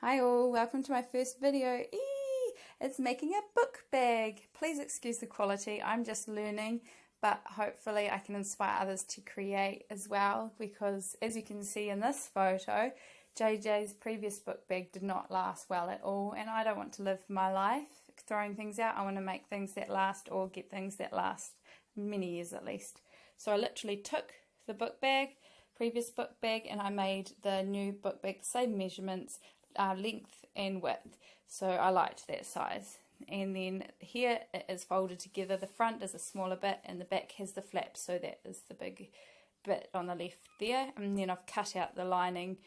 Hi all, welcome to my first video. It's making a book bag. Please excuse the quality, I'm just learning, but hopefully I can inspire others to create as well, because as you can see in this photo, JJ's previous book bag did not last well at all, and I don't want to live my life throwing things out. I want to make things that last, or get things that last many years at least. So I literally took the book bag, previous book bag, and I made the new book bag the same measurements, length and width, so I liked that size. And then here it is folded together. The front is a smaller bit and the back has the flap, so that is the big bit on the left there. And then I've cut out the lining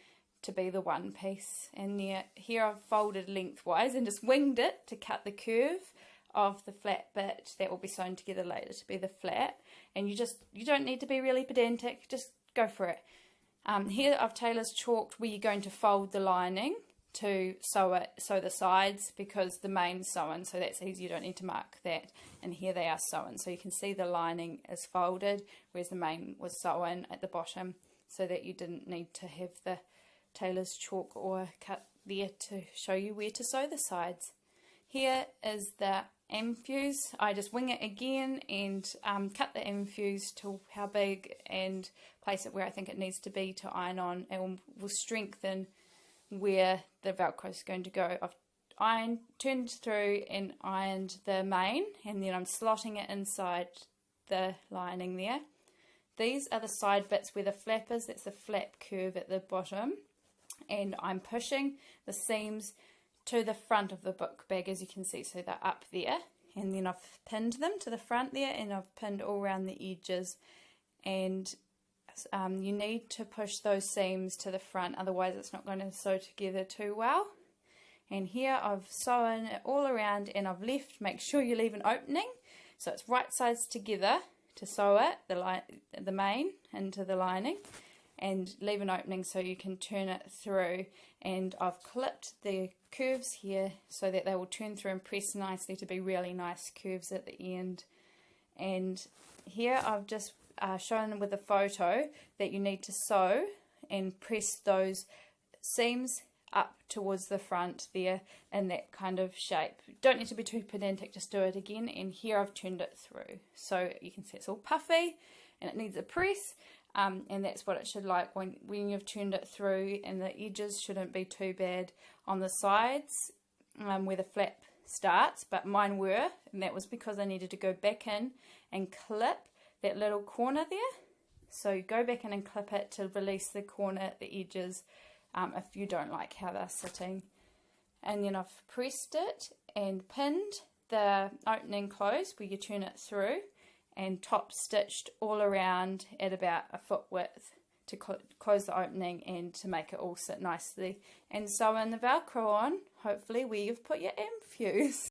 to be the one piece, and here I've folded lengthwise and just winged it to cut the curve of the flat bit that will be sewn together later to be the flat. And you don't need to be really pedantic, just go for it. Here I've tailor's chalked where you're going to fold the lining to sew the sides, because the main's sewn, so that's easy, you don't need to mark that. And here they are sewn, so you can see the lining is folded, whereas the main was sewn at the bottom, so that you didn't need to have the tailor's chalk or cut there to show you where to sew the sides. Here is the M fuse. I just wing it again and cut the M fuse to how big and place it where I think it needs to be to iron on, and will strengthen where the Velcro is going to go. I've turned through and ironed the main, and then I'm slotting it inside the lining there. These are the side bits where the flap is, that's the flap curve at the bottom, and I'm pushing the seams to the front of the book bag, as you can see, so they're up there, and then I've pinned them to the front there, and I've pinned all around the edges. And you need to push those seams to the front, otherwise it's not going to sew together too well. And here I've sewn it all around, and I've left, make sure you leave an opening so it's right sides together to sew it, the main into the lining, and leave an opening so you can turn it through. And I've clipped the curves here so that they will turn through and press nicely to be really nice curves at the end. And here I've just shown with a photo that you need to sew and press those seams up towards the front there in that kind of shape. You don't need to be too pedantic, just do it again. And here I've turned it through, so you can see it's all puffy and it needs a press. And that's what it should like when you've turned it through, and the edges shouldn't be too bad on the sides where the flap starts, but mine were, and that was because I needed to go back in and clip that little corner there. So go back in and clip it to release the corner at the edges if you don't like how they're sitting. And then I've pressed it and pinned the opening closed where you turn it through, and top stitched all around at about a foot width to close the opening and to make it all sit nicely, and sew in the Velcro on, hopefully where you've put your M fuse.